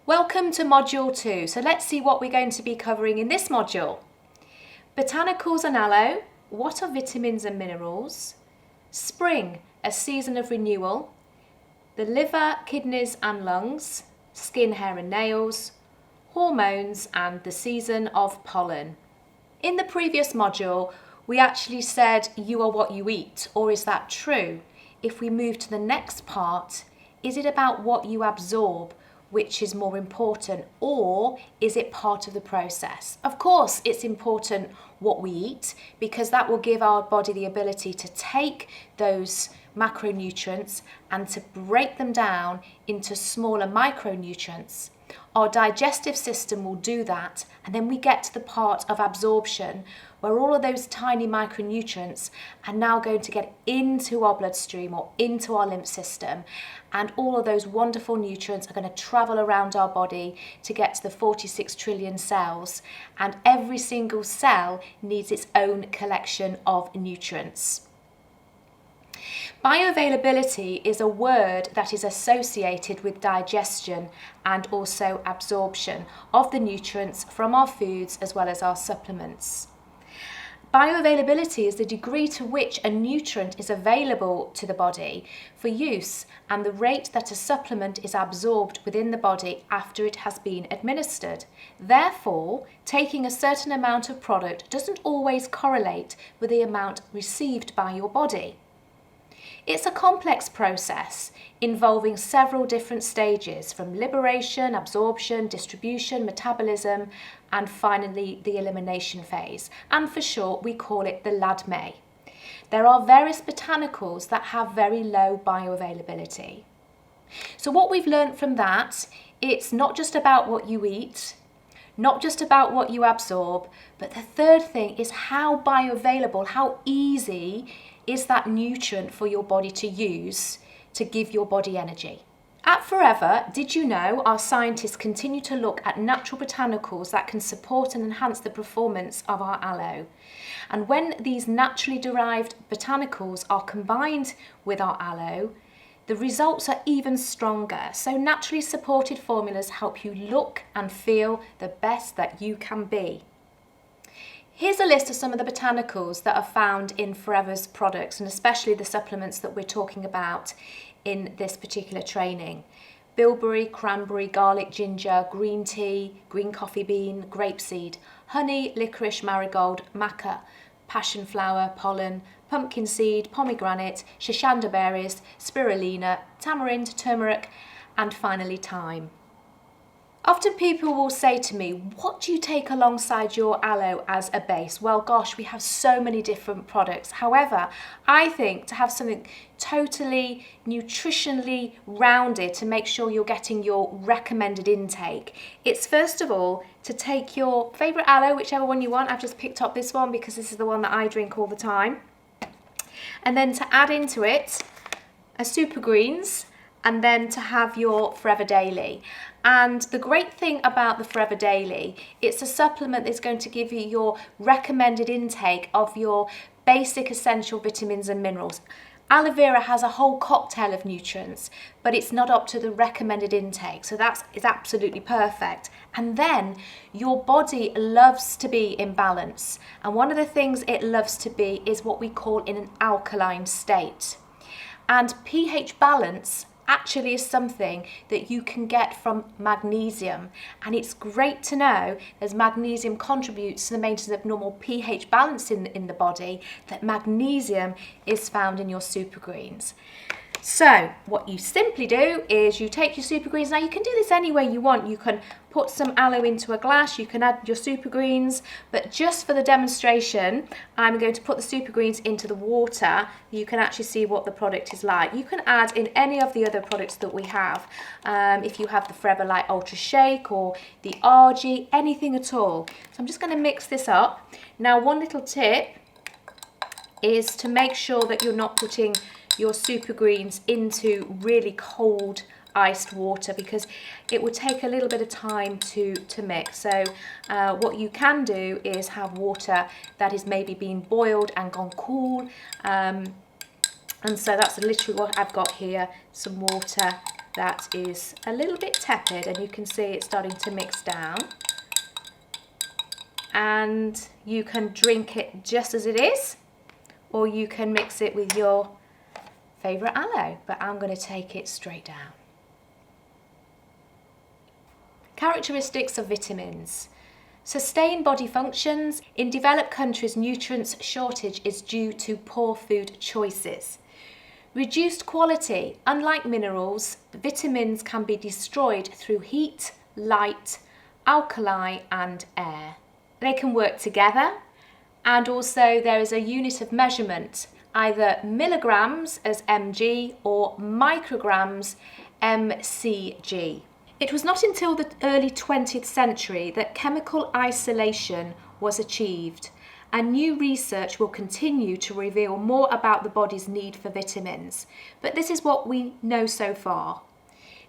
Welcome to Module 2. So let's see what we're going to be covering in this module. Botanicals and aloe, what are vitamins and minerals? Spring, a season of renewal. The liver, kidneys and lungs, skin, hair and nails, hormones and the season of pollen. In the previous module, we actually said you are what you eat, or is that true? If we move to the next part, is it about what you absorb, which is more important, or is it part of the process? Of course, it's important what we eat because that will give our body the ability to take those macronutrients and to break them down into smaller micronutrients. Our digestive system will do that, and then we get to the part of absorption where all of those tiny micronutrients are now going to get into our bloodstream or into our lymph system, and all of those wonderful nutrients are going to travel around our body to get to the 46 trillion cells, and every single cell needs its own collection of nutrients. Bioavailability is a word that is associated with digestion and also absorption of the nutrients from our foods as well as our supplements. Bioavailability is the degree to which a nutrient is available to the body for use and the rate that a supplement is absorbed within the body after it has been administered. Therefore, taking a certain amount of product doesn't always correlate with the amount received by your body. It's a complex process involving several different stages from liberation, absorption, distribution, metabolism, and finally the elimination phase. And for short, we call it the LADME. There are various botanicals that have very low bioavailability. So what we've learned from that, it's not just about what you eat, not just about what you absorb, but the third thing is how bioavailable, how easy is that nutrient for your body to use to give your body energy. At Forever, did you know our scientists continue to look at natural botanicals that can support and enhance the performance of our aloe? And when these naturally derived botanicals are combined with our aloe, the results are even stronger. So naturally supported formulas help you look and feel the best that you can be. Here's a list of some of the botanicals that are found in Forever's products, and especially the supplements that we're talking about in this particular training. Bilberry, cranberry, garlic, ginger, green tea, green coffee bean, grapeseed, honey, licorice, marigold, maca, passion flower, pollen, pumpkin seed, pomegranate, shashanda berries, spirulina, tamarind, turmeric, and finally thyme. Often people will say to me, what do you take alongside your aloe as a base? Well, gosh, we have so many different products. However, I think to have something totally nutritionally rounded to make sure you're getting your recommended intake, it's first of all to take your favourite aloe, whichever one you want. I've just picked up this one because this is the one that I drink all the time. And then to add into it a super greens, and then to have your Forever Daily. And the great thing about the Forever Daily, it's a supplement that's going to give you your recommended intake of your basic essential vitamins and minerals. Aloe vera has a whole cocktail of nutrients, but it's not up to the recommended intake. So that is absolutely perfect. And then your body loves to be in balance. And one of the things it loves to be is what we call in an alkaline state. And pH balance actually is something that you can get from magnesium, and it's great to know as magnesium contributes to the maintenance of normal pH balance in the body, that magnesium is found in your super greens. So what you simply do is you take your super greens. Now you can do this any way you want. You can put some aloe into a glass, you can add your super greens, but just for the demonstration, I'm going to put the super greens into the water. You can actually see what the product is like. You can add in any of the other products that we have. If you have the Forever Light Ultra Shake or the RG, anything at all. So I'm just going to mix this up. Now one little tip is to make sure that you're not putting your super greens into really cold iced water, because it will take a little bit of time to mix. So what you can do is have water that is maybe being boiled and gone cool, and so that's literally what I've got here, some water that is a little bit tepid, and you can see it's starting to mix down. And you can drink it just as it is, or you can mix it with your favourite aloe, but I'm going to take it straight down. Characteristics of vitamins. Sustain body functions. In developed countries, nutrients shortage is due to poor food choices. Reduced quality. Unlike minerals, vitamins can be destroyed through heat, light, alkali and air. They can work together, and also there is a unit of measurement, either milligrams as mg or micrograms mcg. It was not until the early 20th century that chemical isolation was achieved, and new research will continue to reveal more about the body's need for vitamins. But this is what we know so far.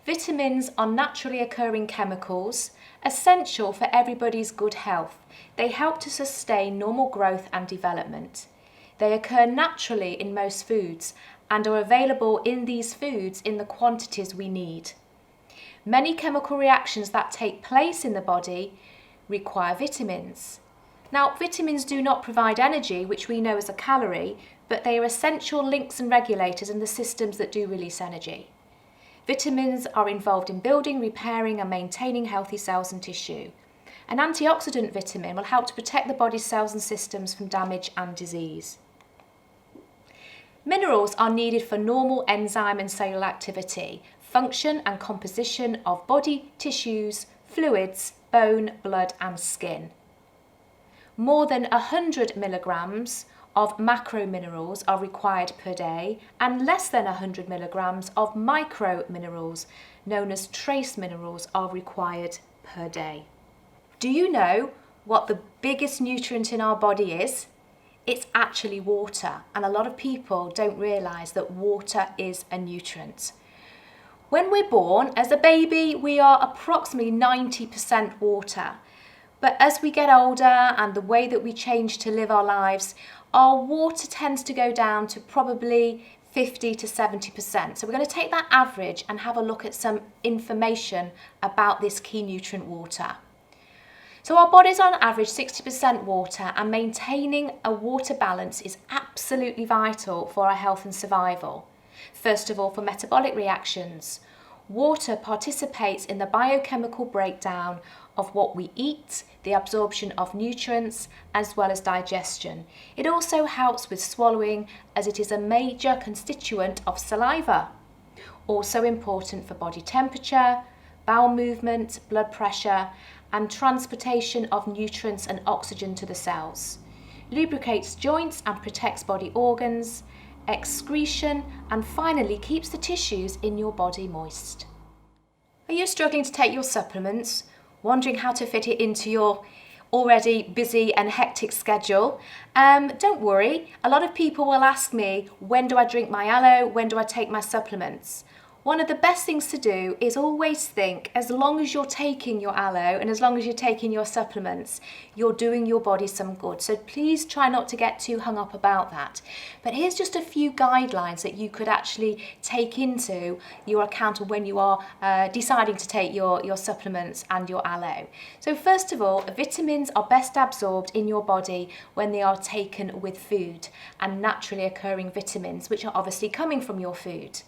Vitamins are naturally occurring chemicals, essential for everybody's good health. They help to sustain normal growth and development. They occur naturally in most foods and are available in these foods in the quantities we need. Many chemical reactions that take place in the body require vitamins. Now, vitamins do not provide energy, which we know as a calorie, but they are essential links and regulators in the systems that do release energy. Vitamins are involved in building, repairing and maintaining healthy cells and tissue. An antioxidant vitamin will help to protect the body's cells and systems from damage and disease. Minerals are needed for normal enzyme and cellular activity, function and composition of body tissues, fluids, bone, blood and skin. More than 100 milligrams of macrominerals are required per day, and less than 100 milligrams of microminerals, known as trace minerals, are required per day. Do you know what the biggest nutrient in our body is? It's actually water, and a lot of people don't realise that water is a nutrient. When we're born, as a baby, we are approximately 90% water. But as we get older and the way that we change to live our lives, our water tends to go down to probably 50 to 70%. So we're going to take that average and have a look at some information about this key nutrient water. So our bodies are on average 60% water, and maintaining a water balance is absolutely vital for our health and survival. First of all, for metabolic reactions. Water participates in the biochemical breakdown of what we eat, the absorption of nutrients, as well as digestion. It also helps with swallowing, as it is a major constituent of saliva. Also important for body temperature, bowel movement, blood pressure, and transportation of nutrients and oxygen to the cells. Lubricates joints and protects body organs, excretion, and finally keeps the tissues in your body moist. Are you struggling to take your supplements? Wondering how to fit it into your already busy and hectic schedule? Don't worry, a lot of people will ask me, when do I drink my aloe? When do I take my supplements? One of the best things to do is always think, as long as you're taking your aloe and as long as you're taking your supplements, you're doing your body some good. So please try not to get too hung up about that. But here's just a few guidelines that you could actually take into your account when you are deciding to take your supplements and your aloe. So first of all, vitamins are best absorbed in your body when they are taken with food, and naturally occurring vitamins, which are obviously coming from your food.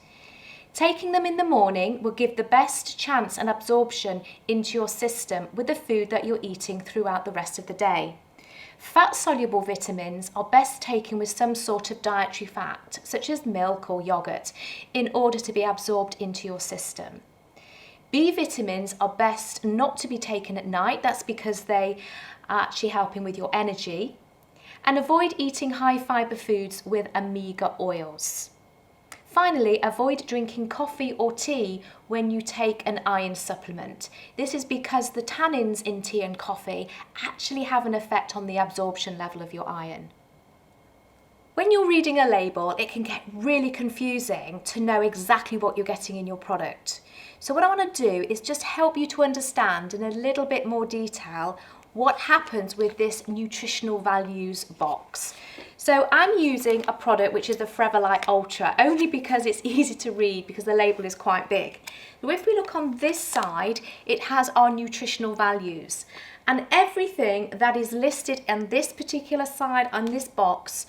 Taking them in the morning will give the best chance and absorption into your system with the food that you're eating throughout the rest of the day. Fat-soluble vitamins are best taken with some sort of dietary fat, such as milk or yogurt, in order to be absorbed into your system. B vitamins are best not to be taken at night. That's because they are actually helping with your energy. And avoid eating high-fibre foods with omega oils. Finally, avoid drinking coffee or tea when you take an iron supplement. This is because the tannins in tea and coffee actually have an effect on the absorption level of your iron. When you're reading a label, it can get really confusing to know exactly what you're getting in your product. So what I want to do is just help you to understand in a little bit more detail what happens with this nutritional values box. So I'm using a product which is the Forever Light Ultra, only because it's easy to read because the label is quite big. So if we look on this side, it has our nutritional values. And everything that is listed on this particular side on this box,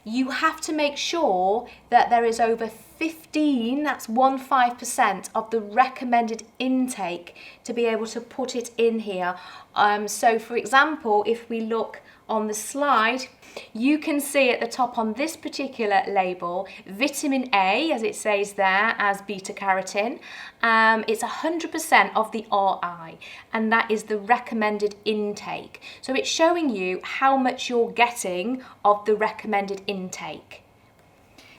you have to make sure that there is over 15, that's 15% of the recommended intake to be able to put it in here. So for example, if we look on the slide, you can see at the top on this particular label, vitamin A, as it says there, as beta carotene. It's 100% of the RI, and that is the recommended intake. So it's showing you how much you're getting of the recommended intake.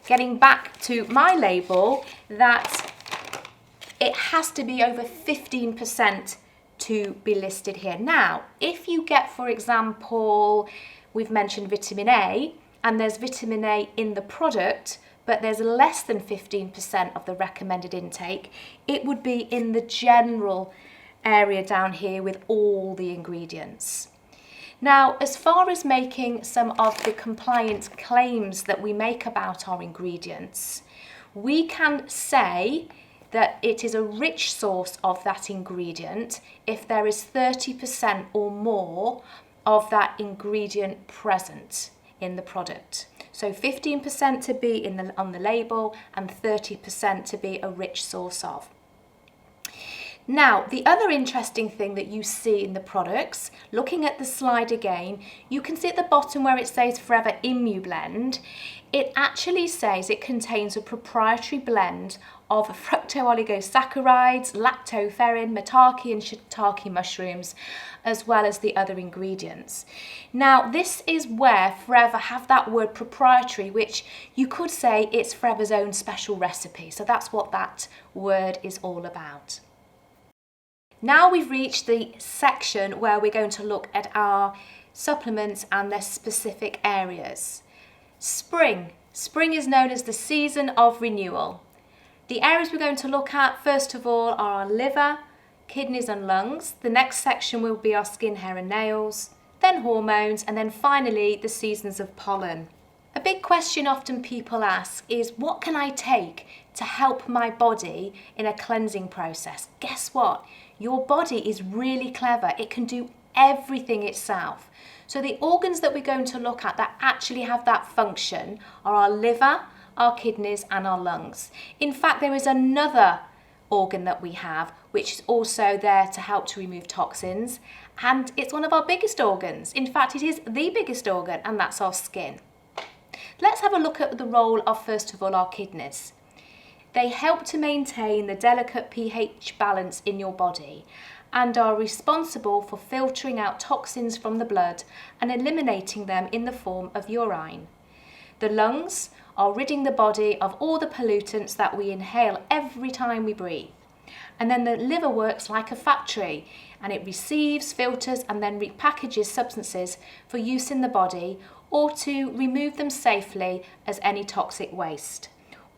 Getting back to my label, that it has to be over 15% to be listed here. Now, if you get, for example, we've mentioned vitamin A, and there's vitamin A in the product, but there's less than 15% of the recommended intake, it would be in the general area down here with all the ingredients. Now, as far as making some of the compliance claims that we make about our ingredients, we can say that it is a rich source of that ingredient if there is 30% or more of that ingredient present in the product. So 15% to be on the label and 30% to be a rich source of. Now, the other interesting thing that you see in the products, looking at the slide again, you can see at the bottom where it says Forever ImmuBlend, it actually says it contains a proprietary blend of fructooligosaccharides, lactoferrin, maitake and shiitake mushrooms, as well as the other ingredients. Now, this is where Forever have that word proprietary, which you could say it's Forever's own special recipe. So that's what that word is all about. Now we've reached the section where we're going to look at our supplements and their specific areas. Spring. Spring is known as the season of renewal. The areas we're going to look at, first of all, are our liver, kidneys and lungs. The next section will be our skin, hair and nails, then hormones, and then finally the seasons of pollen. A big question often people ask is, what can I take to help my body in a cleansing process? Guess what? Your body is really clever. It can do everything itself. So the organs that we're going to look at that actually have that function are our liver, our kidneys and our lungs. In fact, there is another organ that we have which is also there to help to remove toxins, and it's one of our biggest organs. In fact, it is the biggest organ, and that's our skin. Let's have a look at the role of, first of all, our kidneys. They help to maintain the delicate pH balance in your body and are responsible for filtering out toxins from the blood and eliminating them in the form of urine. The lungs are ridding the body of all the pollutants that we inhale every time we breathe. And then the liver works like a factory, and it receives, filters and then repackages substances for use in the body or to remove them safely as any toxic waste.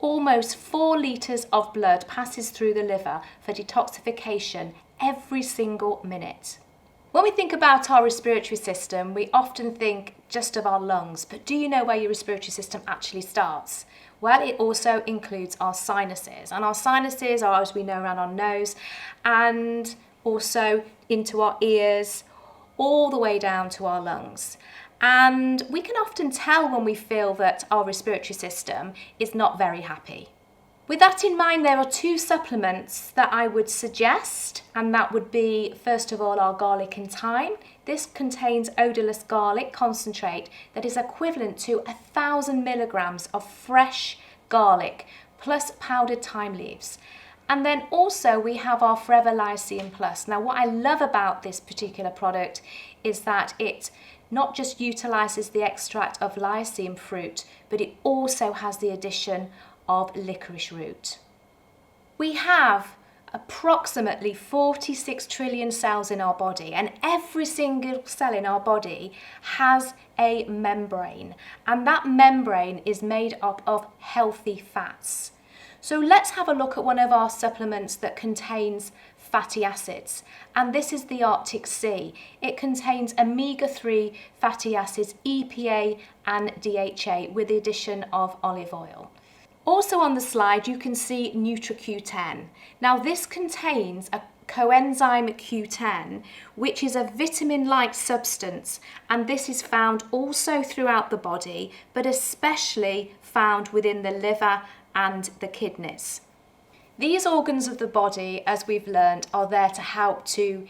Almost 4 litres of blood passes through the liver for detoxification every single minute. When we think about our respiratory system, we often think just of our lungs, but do you know where your respiratory system actually starts? Well, it also includes our sinuses, and our sinuses are, as we know, around our nose and also into our ears, all the way down to our lungs. And we can often tell when we feel that our respiratory system is not very happy. With that in mind, there are 2 supplements that I would suggest, and that would be, first of all, our garlic and thyme. This contains odorless garlic concentrate that is equivalent to 1,000 milligrams of fresh garlic plus powdered thyme leaves. And then also we have our Forever Lyceum Plus. Now, what I love about this particular product is that it not just utilises the extract of lyceum fruit, but it also has the addition of licorice root. We have approximately 46 trillion cells in our body, and every single cell in our body has a membrane, and that membrane is made up of healthy fats. So let's have a look at one of our supplements that contains fatty acids, and this is the Arctic Sea. It contains omega-3 fatty acids, EPA and DHA, with the addition of olive oil. Also on the slide you can see NutriQ10. Now this contains a coenzyme Q10, which is a vitamin-like substance, and this is found also throughout the body, but especially found within the liver and the kidneys. These organs of the body, as we've learned, are there to help to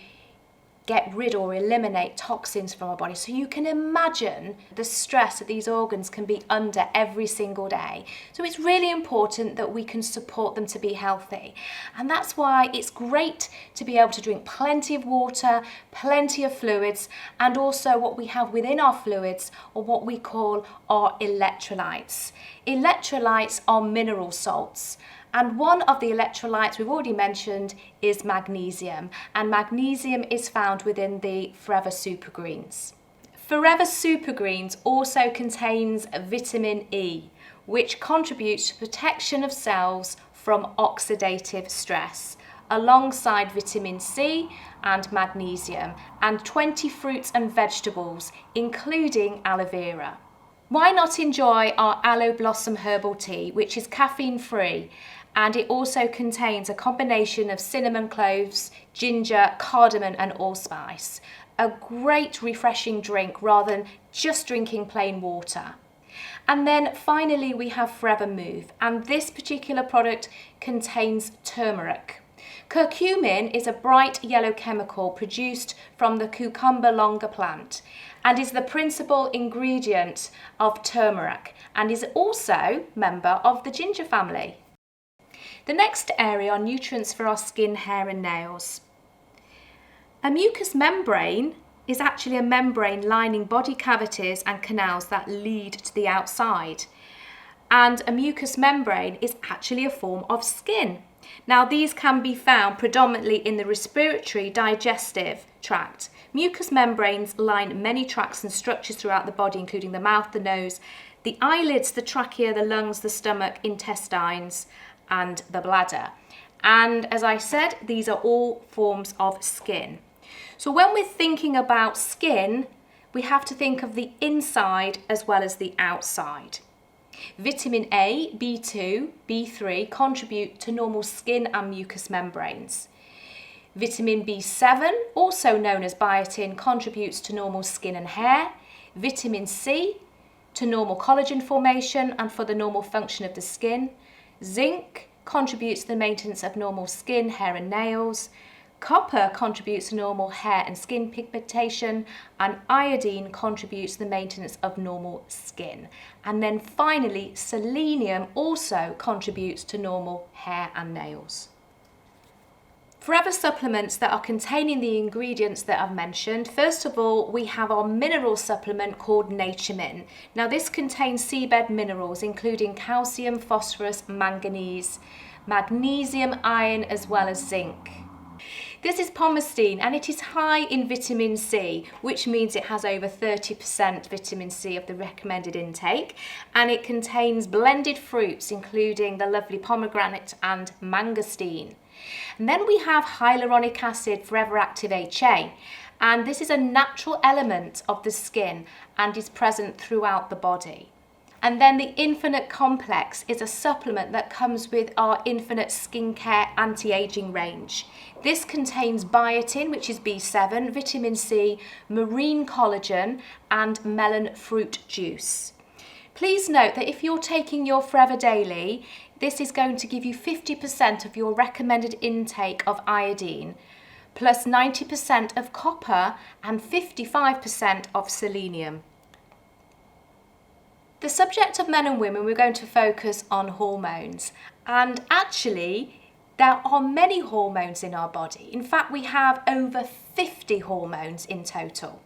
get rid or eliminate toxins from our body. So you can imagine the stress that these organs can be under every single day. So it's really important that we can support them to be healthy. And that's why it's great to be able to drink plenty of water, plenty of fluids, and also what we have within our fluids, or what we call our electrolytes. Electrolytes are mineral salts. And one of the electrolytes we've already mentioned is magnesium, and magnesium is found within the Forever Super Greens. Forever Super Greens also contains vitamin E, which contributes to protection of cells from oxidative stress, alongside vitamin C and magnesium, and 20 fruits and vegetables, including aloe vera. Why not enjoy our Aloe Blossom Herbal Tea, which is caffeine-free, and it also contains a combination of cinnamon cloves, ginger, cardamom and allspice. A great refreshing drink rather than just drinking plain water. And then finally we have Forever Move, and this particular product contains turmeric. Curcumin is a bright yellow chemical produced from the Cucumber longa plant and is the principal ingredient of turmeric, and is also a member of the ginger family. The next area are nutrients for our skin, hair and nails. A mucous membrane is actually a membrane lining body cavities and canals that lead to the outside. And a mucous membrane is actually a form of skin. Now these can be found predominantly in the respiratory, digestive tract. Mucous membranes line many tracts and structures throughout the body, including the mouth, the nose, the eyelids, the trachea, the lungs, the stomach, intestines and the bladder. And as I said, these are all forms of skin. So when we're thinking about skin, we have to think of the inside as well as the outside. Vitamin A, B2, B3 contribute to normal skin and mucous membranes. Vitamin B7, also known as biotin, contributes to normal skin and hair. Vitamin C to normal collagen formation and for the normal function of the skin. Zinc contributes to the maintenance of normal skin, hair and nails. Copper contributes to normal hair and skin pigmentation, and iodine contributes to the maintenance of normal skin. And then finally, selenium also contributes to normal hair and nails. Forever supplements that are containing the ingredients that I've mentioned. First of all, we have our mineral supplement called Naturemin. Now this contains seabed minerals including calcium, phosphorus, manganese, magnesium, iron as well as zinc. This is pomestine and it is high in vitamin C, which means it has over 30% vitamin C of the recommended intake, and it contains blended fruits including the lovely pomegranate and mangosteen. And then we have hyaluronic acid, Forever Active HA, and this is a natural element of the skin and is present throughout the body. And then the Infinite Complex is a supplement that comes with our Infinite Skincare Anti-Aging range. This contains biotin, which is B7, vitamin C, marine collagen and melon fruit juice. Please note that if you're taking your Forever Daily, this is going to give you 50% of your recommended intake of iodine, plus 90% of copper and 55% of selenium. The subject of men and women, we're going to focus on hormones. And actually, there are many hormones in our body. In fact, we have over 50 hormones in total.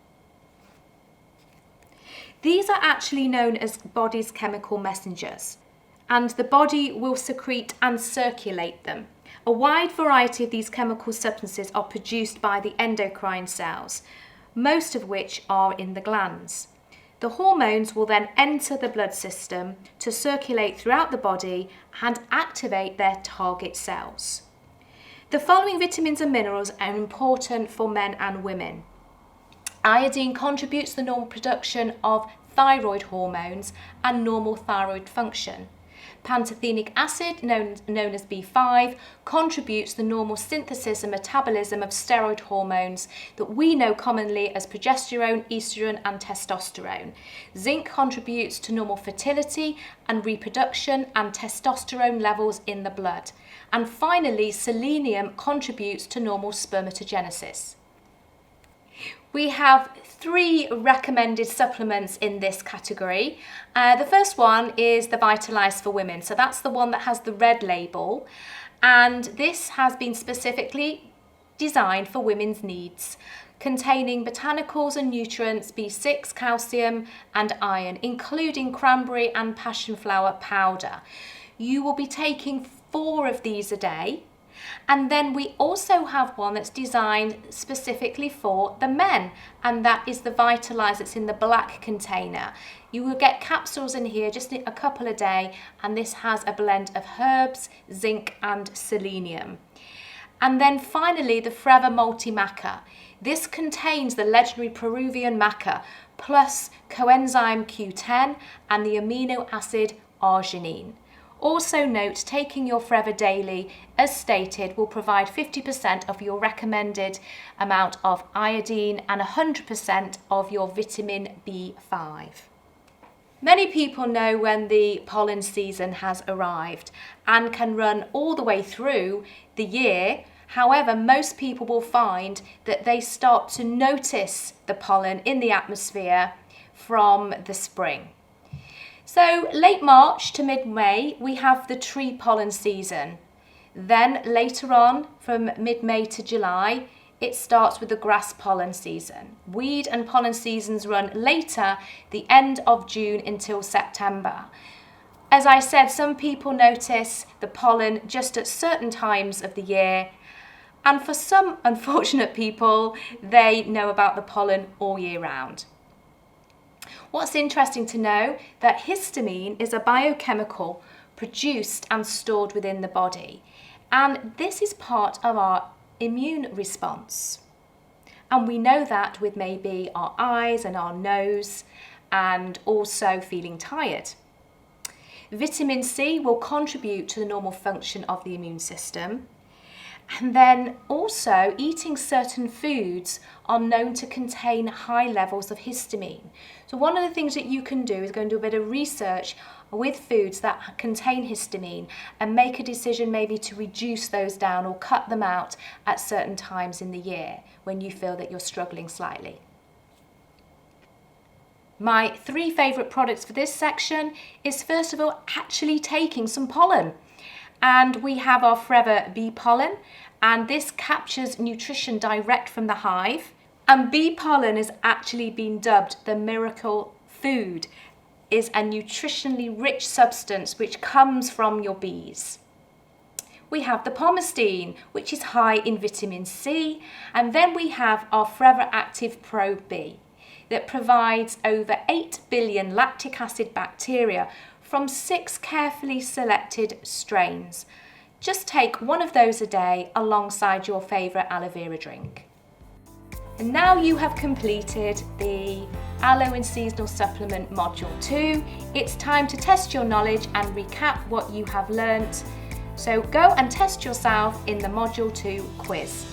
These are actually known as body's chemical messengers, and the body will secrete and circulate them. A wide variety of these chemical substances are produced by the endocrine cells, most of which are in the glands. The hormones will then enter the blood system to circulate throughout the body and activate their target cells. The following vitamins and minerals are important for men and women. Iodine contributes to the normal production of thyroid hormones and normal thyroid function. Pantothenic acid, known as B5, contributes to the normal synthesis and metabolism of steroid hormones that we know commonly as progesterone, estrogen and testosterone. Zinc contributes to normal fertility and reproduction and testosterone levels in the blood. And finally, selenium contributes to normal spermatogenesis. We have 3 recommended supplements in this category. The first one is the Vitalize for Women. So that's the one that has the red label. And this has been specifically designed for women's needs, containing botanicals and nutrients, B6, calcium and iron, including cranberry and passion flower powder. You will be taking 4 of these a day. And then we also have one that's designed specifically for the men, and that is the Vitalize. It's in the black container. You will get capsules in here, just a couple a day, and this has a blend of herbs, zinc and selenium. And then finally the Forever Multi Maca. This contains the legendary Peruvian maca plus coenzyme Q10 and the amino acid arginine. Also note, taking your Forever Daily, as stated, will provide 50% of your recommended amount of iodine and 100% of your vitamin B5. Many people know when the pollen season has arrived and can run all the way through the year. However, most people will find that they start to notice the pollen in the atmosphere from the spring. So late March to mid-May, we have the tree pollen season. Then later on, from mid-May to July, it starts with the grass pollen season. Weed and pollen seasons run later, the end of June until September. As I said, some people notice the pollen just at certain times of the year. And for some unfortunate people, they know about the pollen all year round. What's interesting to know that histamine is a biochemical produced and stored within the body, and this is part of our immune response. And we know that with maybe our eyes and our nose and also feeling tired. Vitamin C will contribute to the normal function of the immune system. And then also eating certain foods are known to contain high levels of histamine. So one of the things that you can do is go and do a bit of research with foods that contain histamine and make a decision maybe to reduce those down or cut them out at certain times in the year when you feel that you're struggling slightly. My 3 favourite products for this section is, first of all, actually taking some pollen. And we have our Forever Bee Pollen, and this captures nutrition direct from the hive. And bee pollen has actually been dubbed the miracle food. Is a nutritionally rich substance which comes from your bees. We have the Pomestine, which is high in vitamin C, and then we have our Forever Active Pro B that provides over 8 billion lactic acid bacteria from 6 carefully selected strains. Just take one of those a day alongside your favourite aloe vera drink. And now you have completed the Aloe and Seasonal Supplement Module 2. It's time to test your knowledge and recap what you have learnt. So go and test yourself in the Module 2 quiz.